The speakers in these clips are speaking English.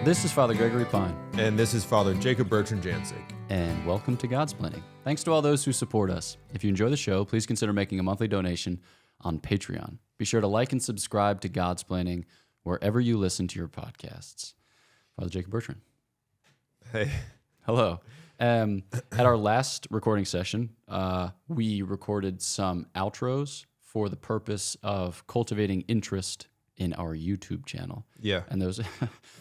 This is Father Gregory Pine. And this is Father Jacob Bertrand Janczyk. And welcome to Godsplaining. Thanks to all those who support us. If you enjoy the show, please consider making a monthly donation on Patreon. Be sure to like and subscribe to Godsplaining wherever you listen to your podcasts. Father Jacob Bertrand. Hey. Hello. At our last recording session, we recorded some outros for the purpose of cultivating interest in our YouTube channel. Yeah. And those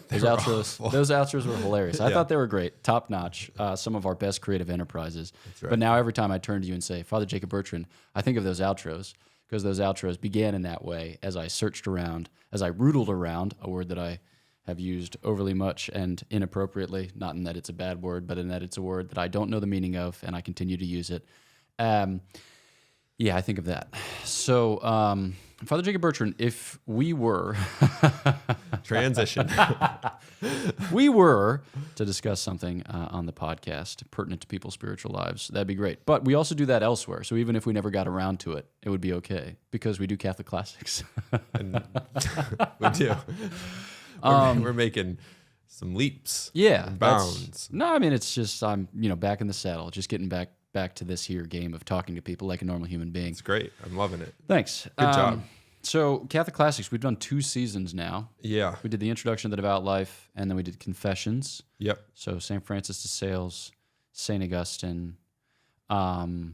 outros were hilarious. I thought they were great, top notch, some of our best creative enterprises. That's right. But now every time I turn to you and say, Father Jacob Bertrand, I think of those outros because those outros began in that way as I searched around, as I rootled around, a word that I have used overly much and inappropriately, not in that it's a bad word, but in that it's a word that I don't know the meaning of and I continue to use it. Yeah, I think of that. So, Father Jacob Bertrand, if we were... Transition. we were to discuss something on the podcast pertinent to people's spiritual lives, that'd be great. But we also do that elsewhere. So even if we never got around to it, it would be okay because we do Catholic classics. And we do. We're making some leaps. Yeah. And bounds. No, I mean, it's just, I'm back in the saddle, just getting back to this here game of talking to people like a normal human being. It's great. I'm loving it. Thanks. Good job. So Catholic Classics, we've done 2 seasons now. Yeah. We did the Introduction to the Devout Life, and then we did Confessions. Yep. So St. Francis de Sales, St. Augustine. Do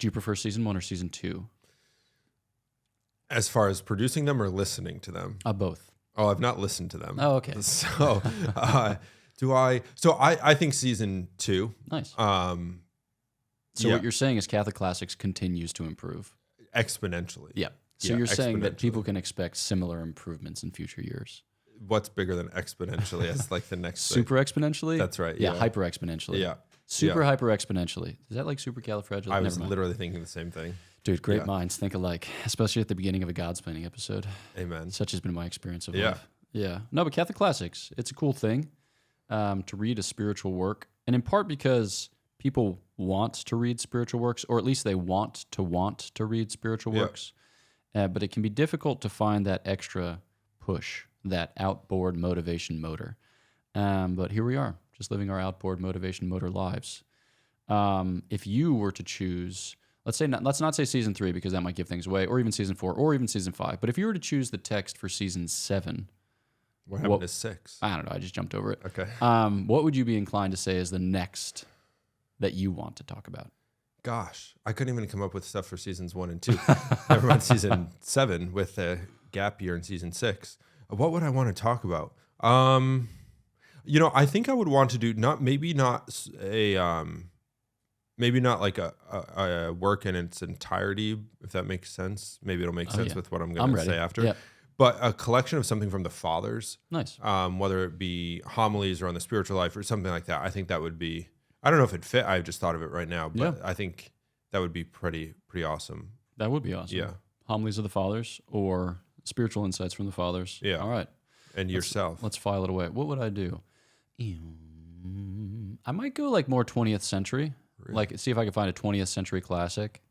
you prefer season 1 or season 2? As far as producing them or listening to them? Both. Oh, I've not listened to them. Oh, okay. So do I? So I think season 2. Nice. So what you're saying is Catholic Classics continues to improve. Exponentially. Yeah. So you're saying that people can expect similar improvements in future years. What's bigger than exponentially as like the next Super exponentially? That's right. Yeah, hyper exponentially. Yeah. Super hyper exponentially. Is that like supercalifragilistic? I was literally thinking the same thing. Dude, great minds think alike, especially at the beginning of a Godsplaining episode. Amen. Such has been my experience of life. Yeah. No, but Catholic Classics, it's a cool thing to read a spiritual work. And in part because people want to read spiritual works, or at least they want to read spiritual works. But it can be difficult to find that extra push, that outboard motivation motor. But here we are, just living our outboard motivation motor lives. If you were to choose, let's not say season 3 because that might give things away, or even season 4, or even season 5. But if you were to choose the text for season 7, what happened to 6? I don't know. I just jumped over it. Okay. What would you be inclined to say is the next that you want to talk about? Gosh, I couldn't even come up with stuff for seasons 1 and 2. Never mind season 7 with a gap year in season 6. What would I want to talk about? I think I would want to do maybe not like a work in its entirety, if that makes sense. Maybe it'll make sense with what I'm going to say after. Yep. But a collection of something from the fathers. Nice. Whether it be homilies or on the spiritual life or something like that. I think that would be. I don't know if it fit. I just thought of it right now, but I think that would be pretty awesome. That would be awesome. Yeah. Homilies of the Fathers or spiritual insights from the Fathers. Yeah. All right. And yourself. Let's file it away. What would I do? I might go like more 20th century. Really? Like see if I can find a 20th century classic.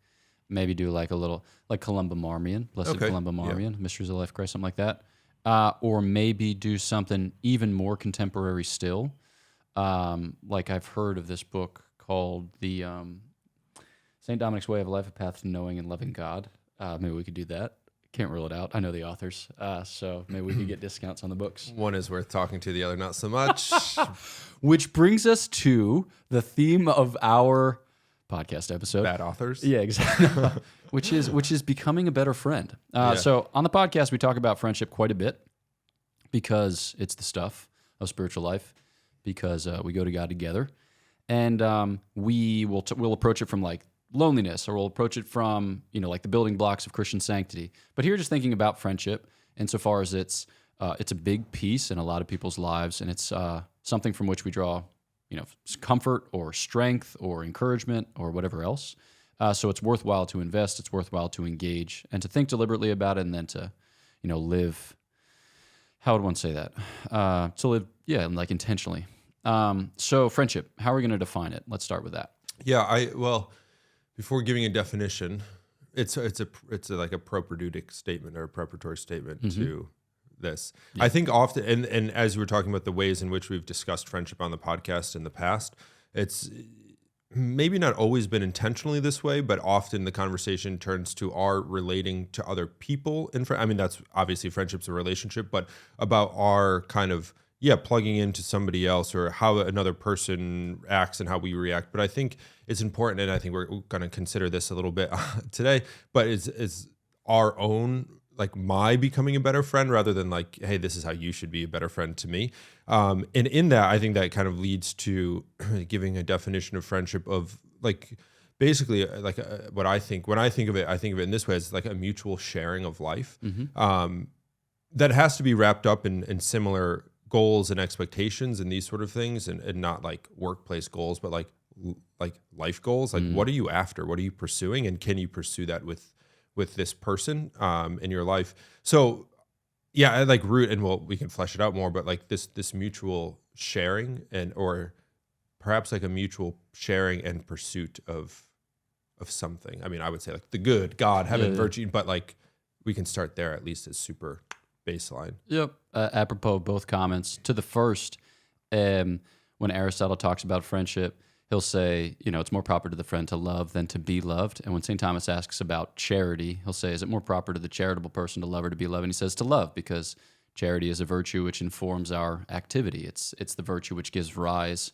Maybe do like a little, like Columba Marmion, Blessed Columba Marmion, Mysteries of Life Christ, something like that. Or maybe do something even more contemporary still. Like I've heard of this book called the St. Dominic's Way of Life, A Path to Knowing and Loving God. Maybe we could do that. Can't rule it out. I know the authors, so maybe we could get discounts on the books. One is worth talking to, the other not so much. Which brings us to the theme of our podcast episode. Bad authors? Yeah, exactly. which is becoming a better friend. So on the podcast, we talk about friendship quite a bit because it's the stuff of spiritual life. Because we go to God together, and we'll approach it from like loneliness, or we'll approach it from like the building blocks of Christian sanctity. But here, just thinking about friendship, insofar as it's a big piece in a lot of people's lives, and it's something from which we draw comfort or strength or encouragement or whatever else. So it's worthwhile to invest. It's worthwhile to engage and to think deliberately about it, and then to live. How would one say that? To live, like intentionally. So friendship, how are we going to define it? Let's start with that. Yeah, before giving a definition, it's like a propedeutic statement or a preparatory statement to this. I think often, and as we were talking about the ways in which we've discussed friendship on the podcast in the past, it's maybe not always been intentionally this way, but often the conversation turns to our relating to other people. I mean, that's obviously friendship's a relationship, but about our kind of, plugging into somebody else or how another person acts and how we react. But I think it's important, and I think we're going to consider this a little bit today, but is our own, like my becoming a better friend rather than like, hey, this is how you should be a better friend to me. And in that, I think that kind of leads to giving a definition of friendship of like, basically like when I think of it in this way as like a mutual sharing of life. That has to be wrapped up in similar goals and expectations and these sort of things, and not like workplace goals, but like life goals. Like, what are you after? What are you pursuing? And can you pursue that with this person in your life? So I like root, and we can flesh it out more, but like this mutual sharing or perhaps like a mutual sharing and pursuit of something. I mean, I would say like the good, God, heaven, virtue, but like we can start there at least as super baseline. Yep. Apropos of both comments, to the first, when Aristotle talks about friendship, he'll say, it's more proper to the friend to love than to be loved. And when St. Thomas asks about charity, he'll say, is it more proper to the charitable person to love or to be loved? And he says to love, because charity is a virtue which informs our activity. It's the virtue which gives rise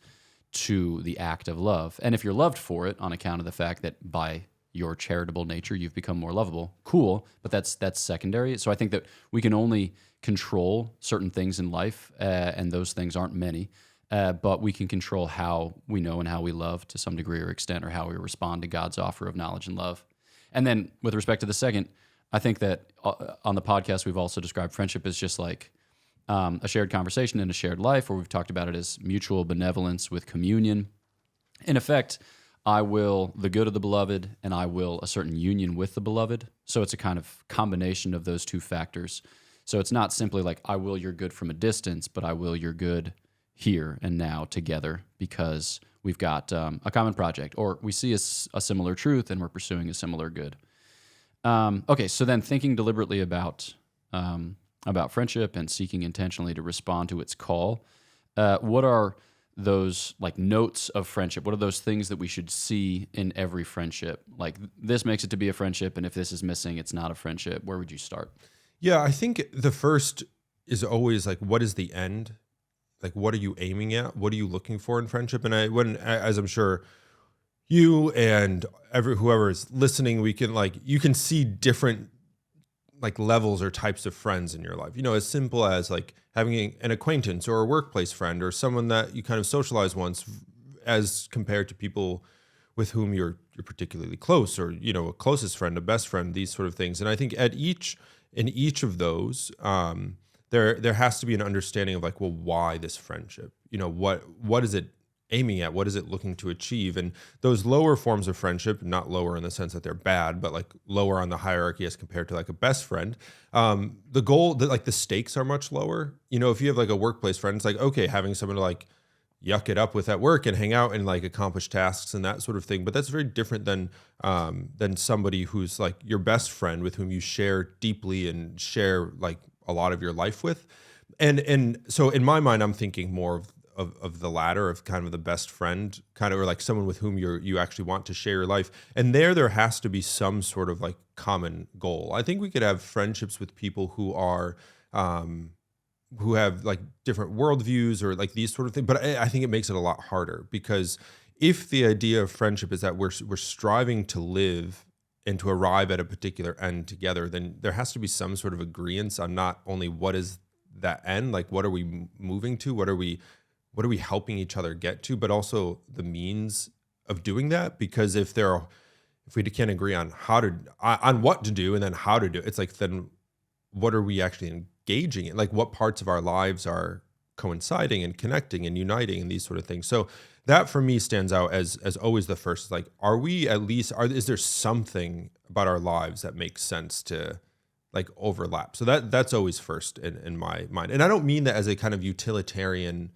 to the act of love. And if you're loved for it on account of the fact that by your charitable nature you've become more lovable, cool, but that's secondary. So I think that we can only control certain things in life, and those things aren't many. But we can control how we know and how we love to some degree or extent, or how we respond to God's offer of knowledge and love. And then with respect to the second, I think that on the podcast, we've also described friendship as just like a shared conversation and a shared life, or we've talked about it as mutual benevolence with communion. In effect, I will the good of the beloved, and I will a certain union with the beloved. So it's a kind of combination of those two factors. So it's not simply like I will your good from a distance, but I will your good here and now together, because we've got a common project, or we see a similar truth and we're pursuing a similar good. Okay, so then thinking deliberately about friendship and seeking intentionally to respond to its call, what are those like notes of friendship? What are those things that we should see in every friendship? Like, this makes it to be a friendship, and if this is missing, it's not a friendship. Where would you start? Yeah, I think the first is always like, what is the end? Like, what are you aiming at? What are you looking for in friendship? And as I'm sure you and whoever is listening, you can see different like levels or types of friends in your life. As simple as like having an acquaintance or a workplace friend or someone that you kind of socialize once, as compared to people with whom you're particularly close, or a closest friend, a best friend, these sort of things. And I think in each of those, there has to be an understanding of like, well, why this friendship? What is it aiming at? What is it looking to achieve? And those lower forms of friendship, not lower in the sense that they're bad, but like lower on the hierarchy as compared to like a best friend, the goal, the stakes are much lower. If you have like a workplace friend, it's like, okay, having someone to like yuck it up with at work and hang out and like accomplish tasks and that sort of thing. But that's very different than somebody who's like your best friend, with whom you share deeply and share like a lot of your life with. And so in my mind, I'm thinking more of the latter, of kind of the best friend, kind of, or like someone with whom you actually want to share your life. And there has to be some sort of like common goal. I think we could have friendships with people who are who have like different worldviews or like these sort of things. But I think it makes it a lot harder, because if the idea of friendship is that we're striving to live and to arrive at a particular end together, then there has to be some sort of agreement on not only what is that end, like what are we moving to, what are we helping each other get to, but also the means of doing that. Because if we can't agree on on what to do and then how to do it, it's like, then what are we actually engaging in? Like, what parts of our lives are coinciding and connecting and uniting and these sort of things. So that for me stands out as always the first. Like, is there something about our lives that makes sense to like overlap? So that's always first in my mind. And I don't mean that as a kind of utilitarian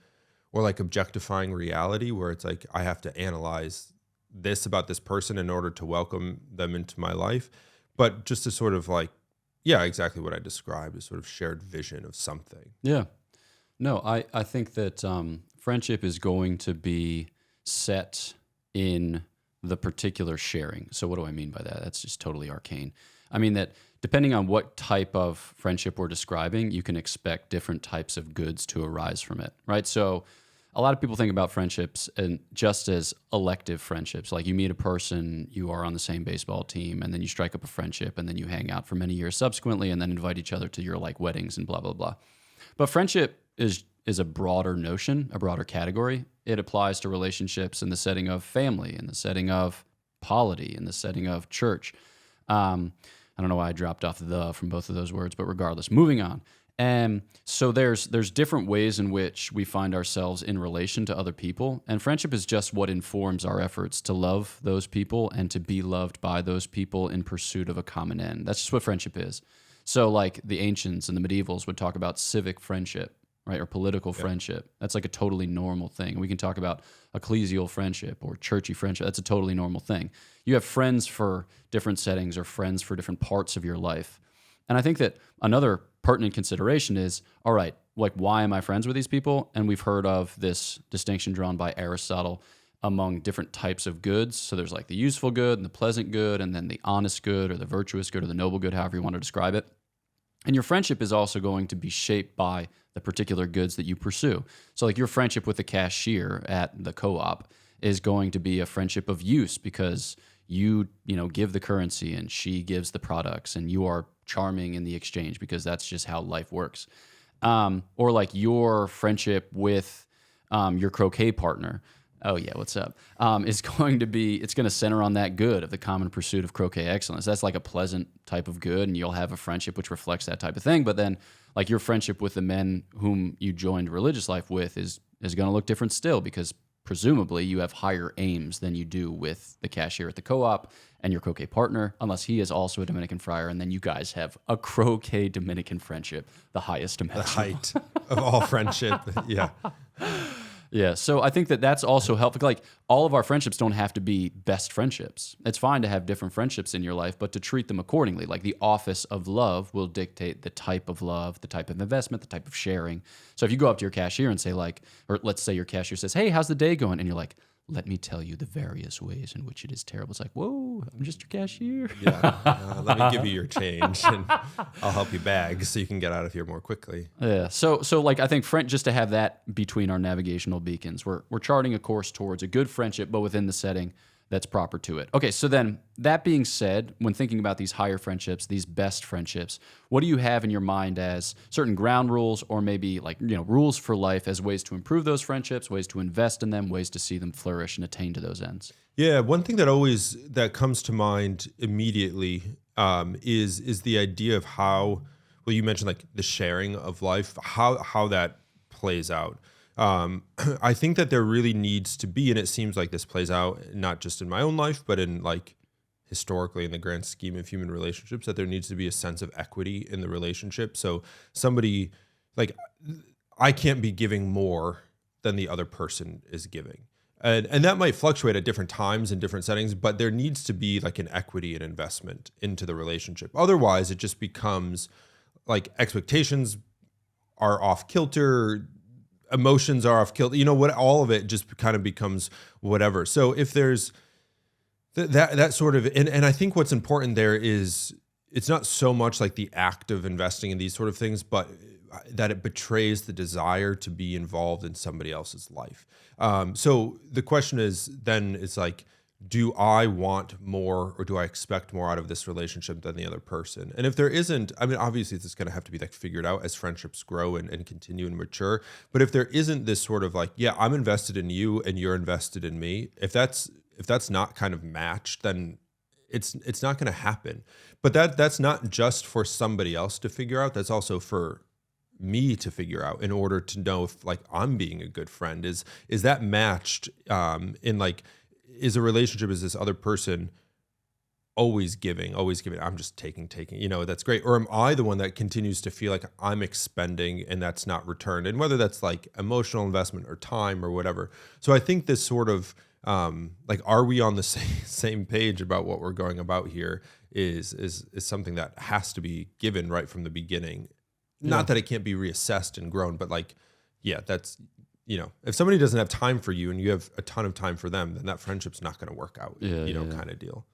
or like objectifying reality, where it's like I have to analyze this about this person in order to welcome them into my life, but just to sort of like Yeah, exactly what I described, a sort of shared vision of something. Yeah. No, I think that friendship is going to be set in the particular sharing. So what do I mean by that? That's just totally arcane. I mean that depending on what type of friendship we're describing, you can expect different types of goods to arise from it, right? So a lot of people think about friendships and just as elective friendships. Like you meet a person, you are on the same baseball team, and then you strike up a friendship, and then you hang out for many years subsequently, and then invite each other to your like weddings and blah, blah, blah. But friendship is a broader notion, a broader category. It applies to relationships in the setting of family, in the setting of polity, in the setting of church. I don't know why I dropped off the from both of those words, but regardless, moving on. And so there's different ways in which we find ourselves in relation to other people. And friendship is just what informs our efforts to love those people and to be loved by those people in pursuit of a common end. That's just what friendship is. So like the ancients and the medievals would talk about civic friendship, right? Or political friendship. That's like a totally normal thing. We can talk about ecclesial friendship or churchy friendship. That's a totally normal thing. You have friends for different settings or friends for different parts of your life. And I think that another pertinent consideration is, all right, like why am I friends with these people? And we've heard of this distinction drawn by Aristotle among different types of goods. So there's like the useful good and the pleasant good, and then the honest good or the virtuous good or the noble good, however you want to describe it. And your friendship is also going to be shaped by the particular goods that you pursue. So like your friendship with the cashier at the co-op is going to be a friendship of use because you give the currency and she gives the products and you are charming in the exchange because that's just how life works. Or like your friendship with your croquet partner. Oh yeah, what's up? It's going to center on that good of the common pursuit of croquet excellence. That's like a pleasant type of good, and you'll have a friendship which reflects that type of thing. But then, like your friendship with the men whom you joined religious life with is going to look different still, because presumably you have higher aims than you do with the cashier at the co-op and your croquet partner, unless he is also a Dominican friar, and then you guys have a croquet Dominican friendship, the highest imaginable. The height of all friendship, yeah. Yeah, so I think that that's also helpful. Like all of our friendships don't have to be best friendships. It's fine to have different friendships in your life, but to treat them accordingly. Like the office of love will dictate the type of love, the type of investment, the type of sharing. So if you go up to your cashier and say like, or let's say your cashier says, "Hey, how's the day going?" And you're like, "Let me tell you the various ways in which it is terrible." It's like, whoa, I'm just your cashier. Yeah, let me give you your change and I'll help you bag so you can get out of here more quickly. Yeah, so like I think just to have that between our navigational beacons, we're charting a course towards a good friendship, but within the setting that's proper to it. Okay, so then that being said, when thinking about these higher friendships, these best friendships, what do you have in your mind as certain ground rules or maybe like, rules for life as ways to improve those friendships, ways to invest in them, ways to see them flourish and attain to those ends? Yeah, one thing that comes to mind immediately is the idea of how, well, you mentioned like the sharing of life, how that plays out. I think that there really needs to be, and it seems like this plays out not just in my own life, but in like historically in the grand scheme of human relationships, that there needs to be a sense of equity in the relationship. So somebody, like, I can't be giving more than the other person is giving. And that might fluctuate at different times in different settings, but there needs to be like an equity and investment into the relationship. Otherwise, it just becomes like expectations are off kilter, emotions are off kilter, all of it just kind of becomes whatever. So if there's that sort of, and I think what's important there is it's not so much like the act of investing in these sort of things, but that it betrays the desire to be involved in somebody else's life. So the question is then it's like, do I want more or do I expect more out of this relationship than the other person? And if there isn't, I mean, obviously it's going to have to be like figured out as friendships grow and continue and mature. But if there isn't this sort of like, yeah, I'm invested in you and you're invested in me, if that's not kind of matched, then it's not going to happen. But that's not just for somebody else to figure out. That's also for me to figure out in order to know if like I'm being a good friend. Is that matched in like, is a relationship, is this other person always giving, I'm just taking, that's great. Or am I the one that continues to feel like I'm expending and that's not returned? And whether that's like emotional investment or time or whatever. So I think this sort of, like, are we on the same page about what we're going about here? is something that has to be given right from the beginning. Not that it can't be reassessed and grown, but like, yeah, that's, if somebody doesn't have time for you and you have a ton of time for them, then that friendship's not going to work out, kind of deal.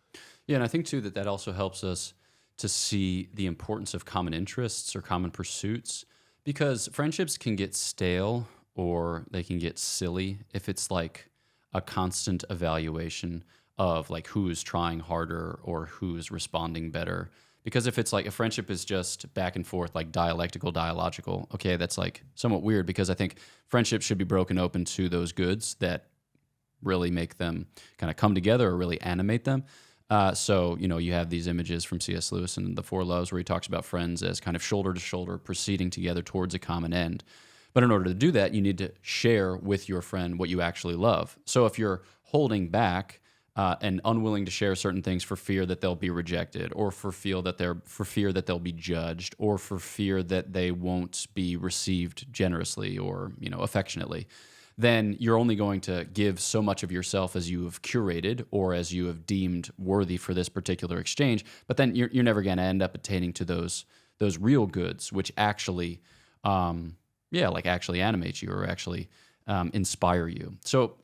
Yeah. And I think too, that also helps us to see the importance of common interests or common pursuits, because friendships can get stale or they can get silly if it's like a constant evaluation of like who's trying harder or who's responding better. Because if it's like a friendship is just back and forth, like dialogical, okay, that's like somewhat weird, because I think friendships should be broken open to those goods that really make them kind of come together or really animate them. So, you have these images from C.S. Lewis and The Four Loves where he talks about friends as kind of shoulder to shoulder proceeding together towards a common end. But in order to do that, you need to share with your friend what you actually love. So if you're holding back and unwilling to share certain things for fear that they'll be rejected, or for fear that they'll be judged, or for fear that they won't be received generously or affectionately, then you're only going to give so much of yourself as you have curated or as you have deemed worthy for this particular exchange. But then you're never going to end up attaining to those real goods, which actually, actually animate you or actually inspire you. So,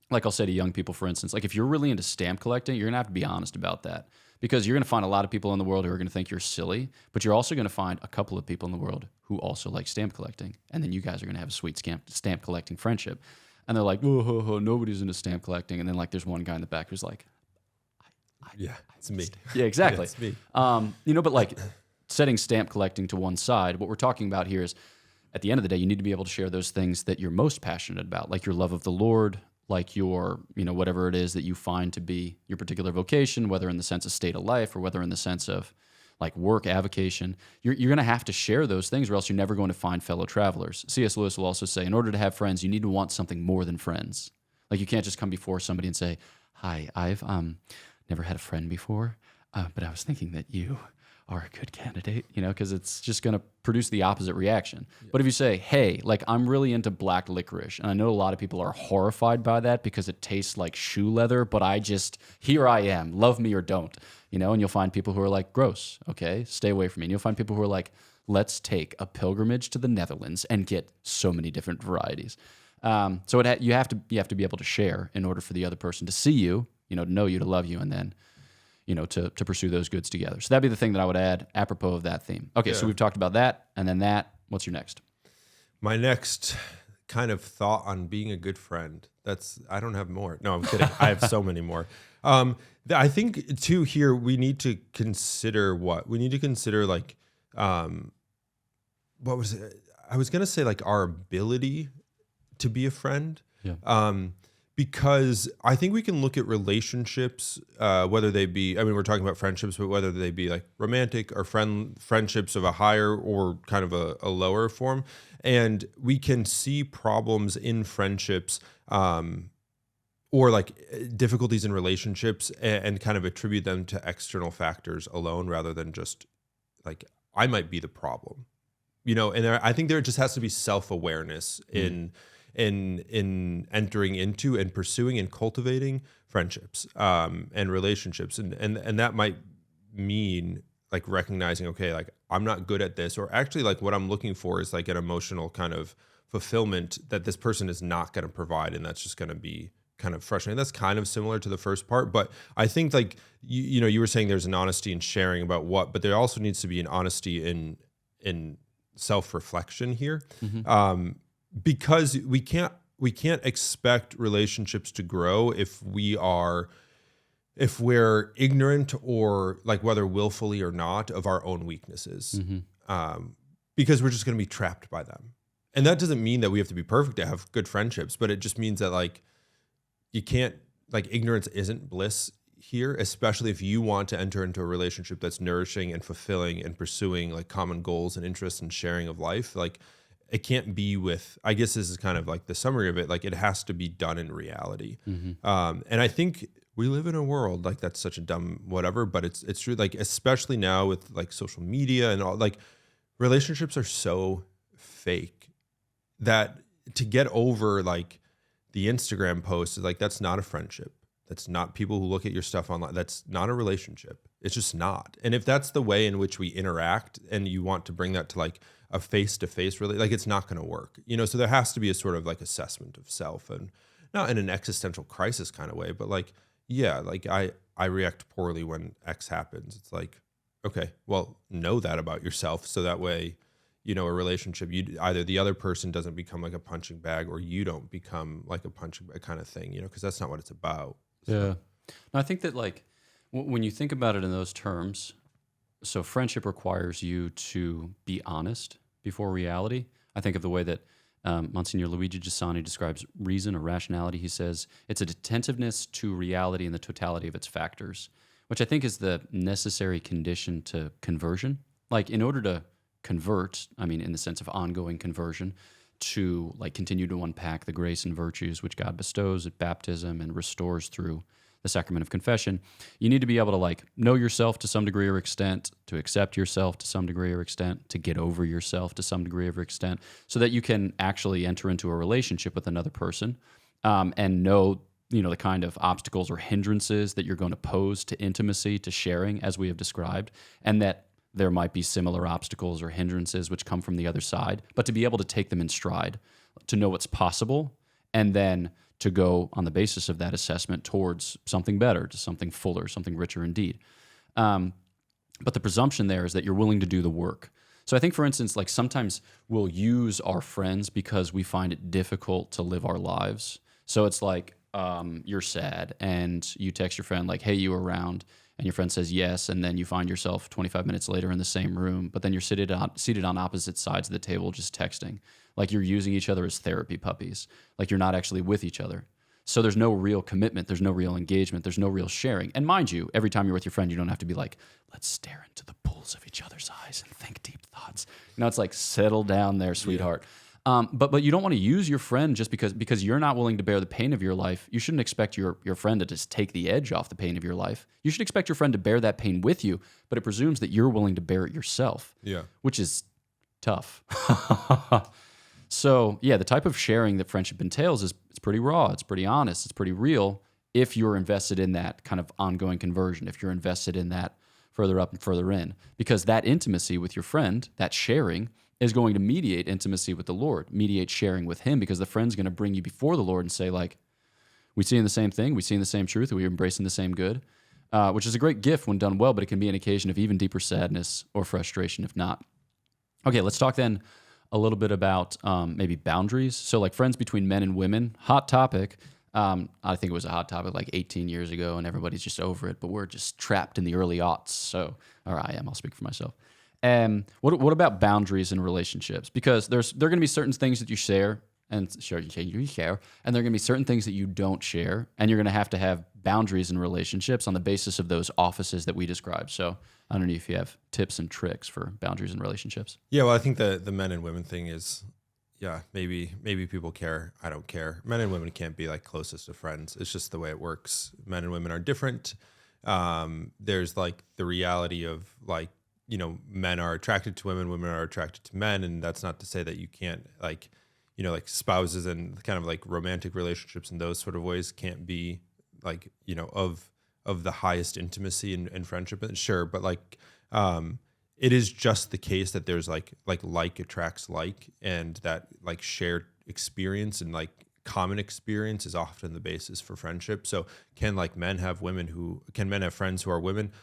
like I'll say to young people, for instance, like if you're really into stamp collecting, you're going to have to be honest about that, because you're going to find a lot of people in the world who are going to think you're silly, but you're also going to find a couple of people in the world who also like stamp collecting. And then you guys are going to have a sweet stamp collecting friendship. And they're like, oh, nobody's into stamp collecting. And then like there's one guy in the back who's like, it's me. Yeah, exactly. It's me. But like setting stamp collecting to one side, what we're talking about here is at the end of the day, you need to be able to share those things that you're most passionate about, like your love of the Lord, like your, whatever it is that you find to be your particular vocation, whether in the sense of state of life or whether in the sense of like work, avocation. You're going to have to share those things or else you're never going to find fellow travelers. C.S. Lewis will also say, in order to have friends, you need to want something more than friends. Like you can't just come before somebody and say, hi, I've never had a friend before, but I was thinking that you are a good candidate, because it's just going to produce the opposite reaction. Yeah. But if you say, hey, like I'm really into black licorice, and I know a lot of people are horrified by that because it tastes like shoe leather, but here I am, love me or don't, and you'll find people who are like, gross, okay, stay away from me. And you'll find people who are like, let's take a pilgrimage to the Netherlands and get so many different varieties. So you have to be able to share in order for the other person to see you, to know you, to love you, and then to pursue those goods together. So that'd be the thing that I would add apropos of that theme. Okay, so we've talked about that, and then that. What's your next? My next kind of thought on being a good friend. I don't have more. No, I'm kidding. I have so many more. I think too here we need to consider like, what was it? I was going to say like our ability to be a friend. Yeah. Because I think we can look at relationships, whether they be, we're talking about friendships, but whether they be like romantic or friendships of a higher or kind of a lower form. And we can see problems in friendships or like difficulties in relationships and kind of attribute them to external factors alone rather than just like, I might be the problem, and I think there just has to be self-awareness in entering into and pursuing and cultivating friendships and relationships. And that might mean like recognizing, okay, like I'm not good at this, or actually like what I'm looking for is like an emotional kind of fulfillment that this person is not going to provide. And that's just going to be kind of frustrating. That's kind of similar to the first part, but I think like, you were saying there's an honesty in sharing about but there also needs to be an honesty in self-reflection here. Mm-hmm. Because we can't expect relationships to grow if we're ignorant or like whether willfully or not of our own weaknesses, because we're just going to be trapped by them. And that doesn't mean that we have to be perfect to have good friendships, but it just means that like you can't, like ignorance isn't bliss here, especially if you want to enter into a relationship that's nourishing and fulfilling and pursuing like common goals and interests and sharing of life. Like it can't be with, I guess this is kind of like the summary of it. Like it has to be done in reality. Mm-hmm. And I think we live in a world like that's such a dumb whatever, but it's true. Like, especially now with like social media and all, like relationships are so fake that to get over like the Instagram post is like, that's not a friendship. That's not people who look at your stuff online. That's not a relationship. It's just not. And if that's the way in which we interact and you want to bring that to like a face-to-face, really, like it's not going to work, so there has to be a sort of like assessment of self, and not in an existential crisis kind of way, but like, yeah, like I react poorly when X happens. It's like, okay, well, know that about yourself. So that way, a relationship, either the other person doesn't become like a punching bag or you don't become like a punching bag kind of thing, because that's not what it's about. So. Yeah. No, I think that like when you think about it in those terms, so friendship requires you to be honest before reality. I think of the way that Monsignor Luigi Giussani describes reason or rationality. He says it's an attentiveness to reality and the totality of its factors, which I think is the necessary condition to conversion. Like in order to convert, I mean, in the sense of ongoing conversion, to like continue to unpack the grace and virtues which God bestows at baptism and restores through the sacrament of confession, you need to be able to like know yourself to some degree or extent, to accept yourself to some degree or extent, to get over yourself to some degree or extent, so that you can actually enter into a relationship with another person and know, the kind of obstacles or hindrances that you're going to pose to intimacy, to sharing, as we have described, and that there might be similar obstacles or hindrances which come from the other side, but to be able to take them in stride, to know what's possible, and then to go on the basis of that assessment towards something better, to something fuller, something richer indeed. But the presumption there is that you're willing to do the work. So I think, for instance, like sometimes we'll use our friends because we find it difficult to live our lives. So it's like you're sad and you text your friend like, hey, you around? And your friend says yes, and then you find yourself 25 minutes later in the same room, but then you're seated on opposite sides of the table just texting. Like you're using each other as therapy puppies. Like you're not actually with each other. So there's no real commitment. There's no real engagement. There's no real sharing. And mind you, every time you're with your friend, you don't have to be like, let's stare into the pools of each other's eyes and think deep thoughts. It's like, settle down there, sweetheart. Yeah. But you don't want to use your friend just because you're not willing to bear the pain of your life. You shouldn't expect your friend to just take the edge off the pain of your life. You should expect your friend to bear that pain with you, but it presumes that you're willing to bear it yourself. Yeah. Which is tough. So, yeah, the type of sharing that friendship entails it's pretty raw, it's pretty honest, it's pretty real if you're invested in that kind of ongoing conversion, if you're invested in that further up and further in. Because that intimacy with your friend, that sharing, is going to mediate intimacy with the Lord, mediate sharing with him, because the friend's going to bring you before the Lord and say, like, we see in the same thing, we see in the same truth, we're embracing the same good, which is a great gift when done well, but it can be an occasion of even deeper sadness or frustration if not. Okay, let's talk then a little bit about maybe boundaries. So like friends between men and women, hot topic. I think it was a hot topic like 18 years ago and everybody's just over it, but we're just trapped in the early aughts. So, or I am, I'll speak for myself. What about boundaries in relationships? Because there are going to be certain things that you share, and sure you share, and there are going to be certain things that you don't share, and you're going to have boundaries in relationships on the basis of those offices that we described. So I don't know if you have tips and tricks for boundaries in relationships. Yeah, well, I think the men and women thing is, yeah, maybe people care. I don't care. Men and women can't be like closest of friends. It's just the way it works. Men and women are different. There's like the reality of like, men are attracted to women, women are attracted to men. And that's not to say that you can't like, like spouses and kind of like romantic relationships in those sort of ways can't be like, of the highest intimacy and friendship. And sure. But like, it is just the case that there's like attracts like, and that like shared experience and like common experience is often the basis for friendship. So can men have friends who are women?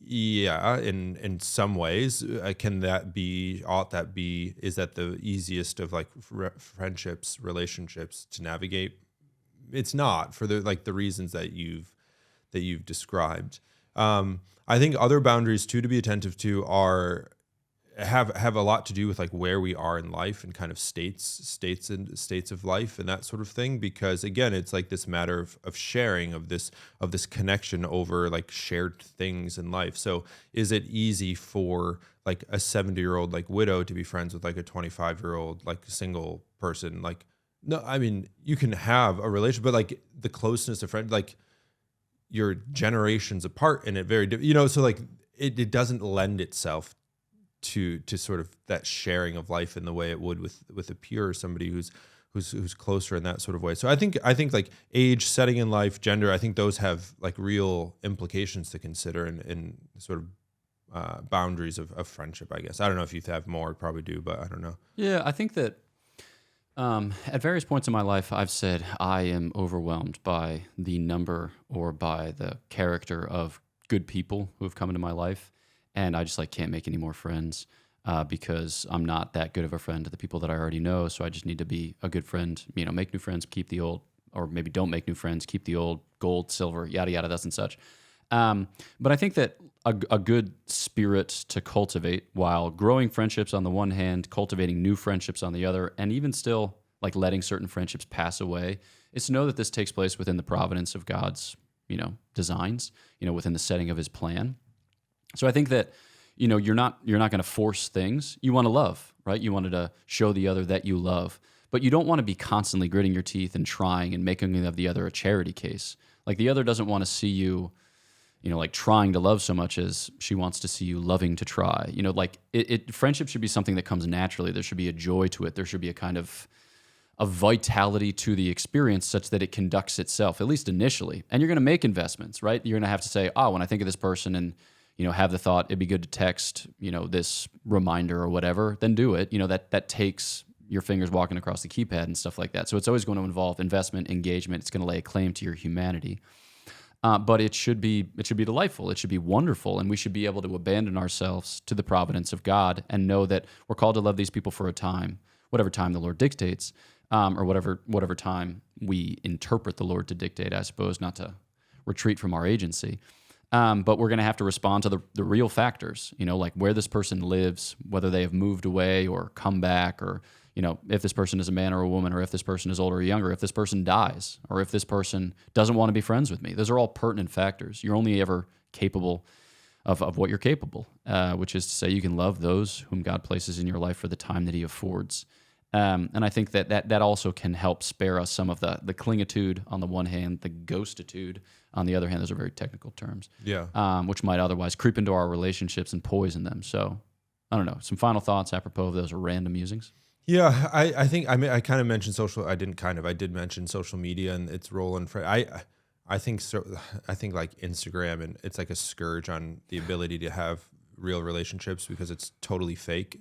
Yeah, in some ways, can that be? Ought that be? Is that the easiest of like friendships, relationships to navigate? It's not, for the reasons that you've described. I think other boundaries too to be attentive to have a lot to do with like where we are in life and kind of states of life and that sort of thing, because again it's like this matter of sharing, of this connection over like shared things in life. So is it easy for like a 70-year-old like widow to be friends with like a 25-year-old like single person? Like, no, I mean, you can have a relationship, but like the closeness of friends, like you're generations apart and it very so like it doesn't lend itself to sort of that sharing of life in the way it would with a peer or somebody who's who's closer in that sort of way. So I think like age, setting in life, gender, I think those have like real implications to consider in sort of boundaries of friendship, I guess. I don't know if you have more, probably do, but I don't know. Yeah, I think that at various points in my life, I've said I am overwhelmed by the number or by the character of good people who have come into my life, and I just like can't make any more friends because I'm not that good of a friend to the people that I already know. So I just need to be a good friend, make new friends, keep the old, or maybe don't make new friends, keep the old, gold, silver, yada yada, thus and such. But I think that a good spirit to cultivate while growing friendships on the one hand, cultivating new friendships on the other, and even still like letting certain friendships pass away, is to know that this takes place within the providence of God's, designs, within the setting of his plan. So I think that, you're not going to force things. You want to love, right? You wanted to show the other that you love, but you don't want to be constantly gritting your teeth and trying and making of the other a charity case. Like the other doesn't want to see you, like trying to love so much as she wants to see you loving to try. Like friendship should be something that comes naturally. There should be a joy to it. There should be a kind of a vitality to the experience such that it conducts itself, at least initially. And you're going to make investments, right? You're going to have to say, when I think of this person and, have the thought, it'd be good to text, this reminder or whatever, then do it. That takes your fingers walking across the keypad and stuff like that. So it's always going to involve investment, engagement. It's going to lay a claim to your humanity. But it should be delightful. It should be wonderful, and we should be able to abandon ourselves to the providence of God and know that we're called to love these people for a time, whatever time the Lord dictates, or whatever time we interpret the Lord to dictate. I suppose not to retreat from our agency, but we're going to have to respond to the real factors. Like where this person lives, whether they have moved away or come back, or if this person is a man or a woman, or if this person is older or younger, if this person dies, or if this person doesn't want to be friends with me. Those are all pertinent factors. You're only ever capable of what you're capable, which is to say you can love those whom God places in your life for the time that he affords. And I think that also can help spare us some of the clingitude on the one hand, the ghostitude on the other hand. Those are very technical terms. Yeah. Which might otherwise creep into our relationships and poison them. So I don't know. Some final thoughts apropos of those random musings. Yeah, I think I kind of mentioned I did mention social media and its role in I think so. I think like Instagram, and it's like a scourge on the ability to have real relationships because it's totally fake.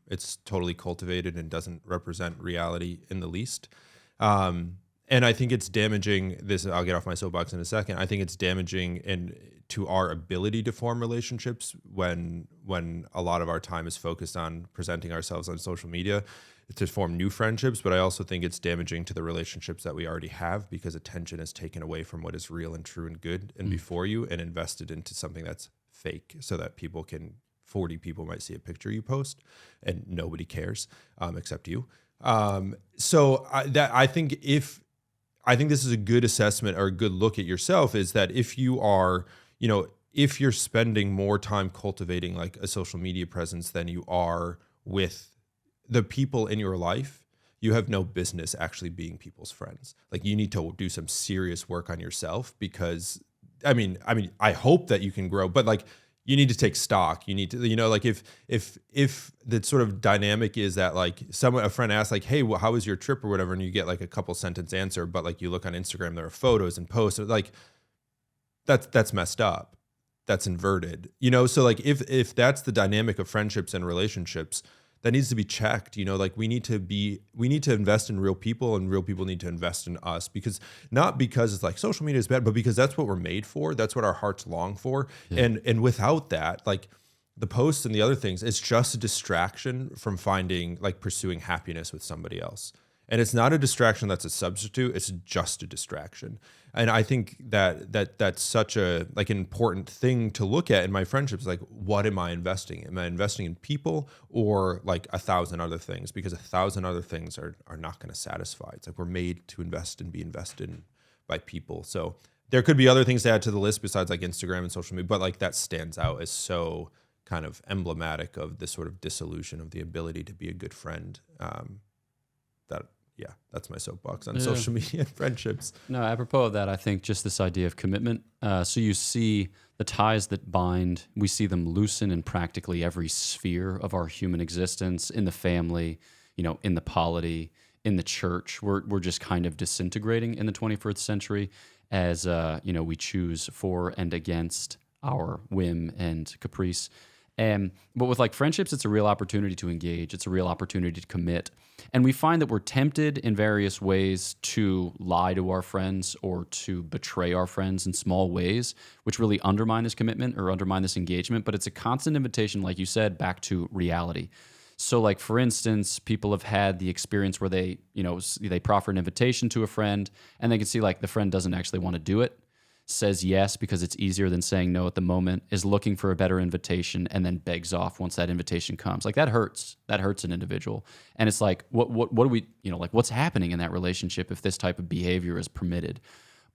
It's totally cultivated and doesn't represent reality in the least. And I think it's damaging this. I'll get off my soapbox in a second. I think it's damaging to our ability to form relationships when a lot of our time is focused on presenting ourselves on social media to form new friendships. But I also think it's damaging to the relationships that we already have because attention is taken away from what is real and true and good and before you and invested into something that's fake so that 40 people might see a picture you post and nobody cares except you. So I think this is a good assessment or a good look at yourself is that if you are, if you're spending more time cultivating like a social media presence than you are with the people in your life, you have no business actually being people's friends. Like you need to do some serious work on yourself because I hope that you can grow, but like you need to take stock. You need to, like if the sort of dynamic is that like a friend asks like, hey, how was your trip or whatever? And you get like a couple sentence answer, but like you look on Instagram, there are photos and posts like that's messed up. That's inverted, So like if that's the dynamic of friendships and relationships, that needs to be checked. Like we need to invest in real people and real people need to invest in us not because it's like social media is bad, but because that's what we're made for. That's what our hearts long for. Yeah. And without that, like the posts and the other things, it's just a distraction from pursuing happiness with somebody else. And it's not a distraction that's a substitute. It's just a distraction. And I think that's such a like an important thing to look at in my friendships. Like, what am I investing in? Am I investing in people or like 1,000 other things? Because 1,000 other things are not going to satisfy. It's like we're made to invest and be invested in by people. So there could be other things to add to the list besides like Instagram and social media, but like that stands out as so kind of emblematic of this sort of dissolution of the ability to be a good friend. That's my soapbox on social media and friendships. No, apropos of that, I think just this idea of commitment. So you see the ties that bind, we see them loosen in practically every sphere of our human existence, in the family, in the polity, in the church, we're just kind of disintegrating in the 21st century as we choose for and against our whim and caprice. But with like friendships, it's a real opportunity to engage. It's a real opportunity to commit. And we find that we're tempted in various ways to lie to our friends or to betray our friends in small ways, which really undermine this commitment or undermine this engagement. But it's a constant invitation, like you said, back to reality. So like, for instance, people have had the experience where they proffer an invitation to a friend and they can see like the friend doesn't actually want to do it, says yes because it's easier than saying no at the moment, is looking for a better invitation, and then begs off once that invitation comes. Like that hurts. That hurts an individual. And it's like, what do we, like what's happening in that relationship if this type of behavior is permitted?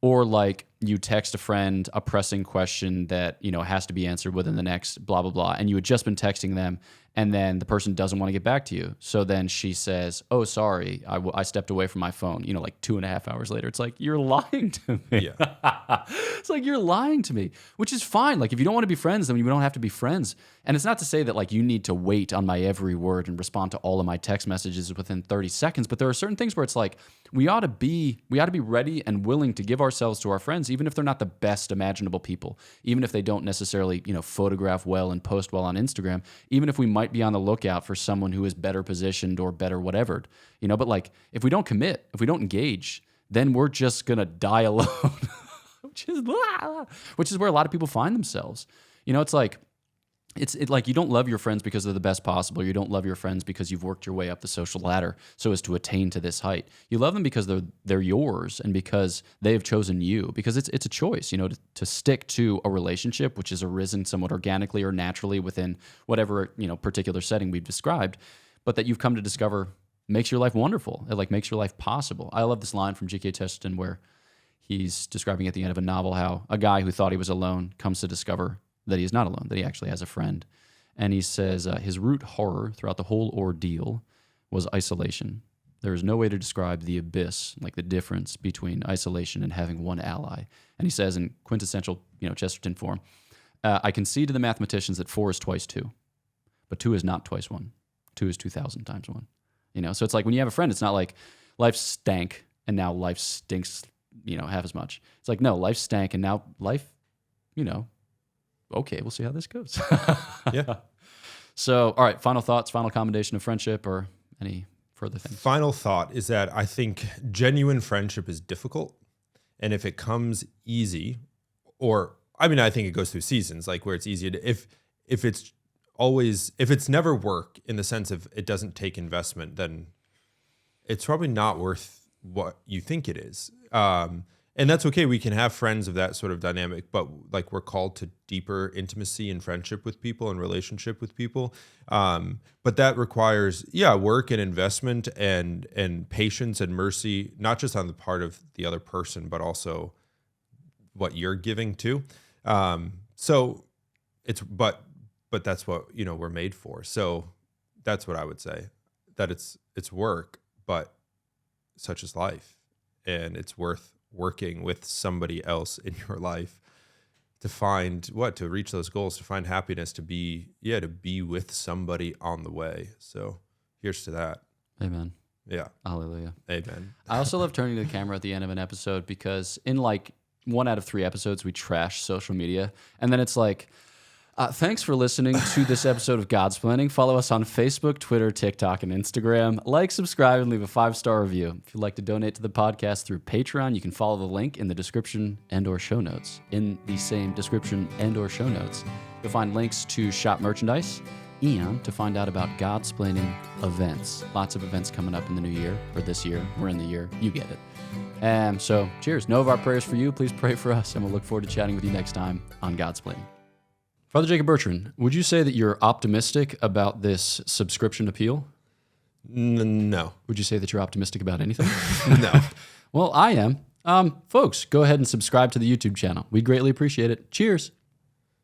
Or like you text a friend a pressing question that, has to be answered within the next blah, blah, blah. And you had just been texting them and then the person doesn't want to get back to you. So then she says, oh, sorry, I stepped away from my phone, like 2.5 hours later. It's like, you're lying to me. Yeah. It's like, you're lying to me, which is fine. Like if you don't want to be friends, then you don't have to be friends. And it's not to say that like you need to wait on my every word and respond to all of my text messages within 30 seconds. But there are certain things where it's like, we ought to be ready and willing to give ourselves to our friends, even if they're not the best imaginable people, even if they don't necessarily, photograph well and post well on Instagram, even if we might be on the lookout for someone who is better positioned or better whatever, but like if we don't commit, if we don't engage, then we're just going to die alone, which is where a lot of people find themselves. It's like, it's like you don't love your friends because they're the best possible. You don't love your friends because you've worked your way up the social ladder so as to attain to this height. You love them because they're yours and because they have chosen you. Because it's a choice, to stick to a relationship which has arisen somewhat organically or naturally within whatever particular setting we've described, but that you've come to discover makes your life wonderful. It like makes your life possible. I love this line from G.K. Chesterton where he's describing at the end of a novel how a guy who thought he was alone comes to discover that he is not alone, that he actually has a friend. And he says his root horror throughout the whole ordeal was isolation. There is no way to describe the abyss, like the difference between isolation and having one ally. And he says in quintessential, Chesterton form, I concede to the mathematicians that 4 is twice 2, but 2 is not twice 1. 2 is 2,000 times 1. So it's like when you have a friend, it's not like life stank and now life stinks, half as much. It's like, no, life stank and now life, okay, we'll see how this goes. Yeah. So, all right, final thoughts, final commendation of friendship or any further things? Final thought is that I think genuine friendship is difficult. And if it comes easy, I think it goes through seasons, like where it's easy to, if it's never work in the sense of it doesn't take investment, then it's probably not worth what you think it is. And that's okay. We can have friends of that sort of dynamic, but like we're called to deeper intimacy and friendship with people and relationship with people. But that requires, work and investment and patience and mercy, not just on the part of the other person, but also what you're giving to. So it's, but that's what, we're made for. So that's what I would say, that it's work, but such is life, and it's worth working with somebody else in your life to reach those goals, to find happiness, to be with somebody on the way. So here's to that. Amen. Yeah. Hallelujah. Amen. I also love turning to the camera at the end of an episode because in like 1 out of 3 episodes, we trash social media. And then it's like, thanks for listening to this episode of Godsplaining. Follow us on Facebook, Twitter, TikTok, and Instagram. Like, subscribe, and leave a 5-star review. If you'd like to donate to the podcast through Patreon, you can follow the link in the description and/or show notes. In the same description and/or show notes, you'll find links to shop merchandise and to find out about Godsplaining events. Lots of events coming up in the new year, or this year. We're in the year. You get it. So, cheers. Know of our prayers for you. Please pray for us, and we'll look forward to chatting with you next time on Godsplaining. Father Jacob Bertrand, would you say that you're optimistic about this subscription appeal? No. Would you say that you're optimistic about anything? No. Well, I am. Folks, go ahead and subscribe to the YouTube channel. We'd greatly appreciate it. Cheers.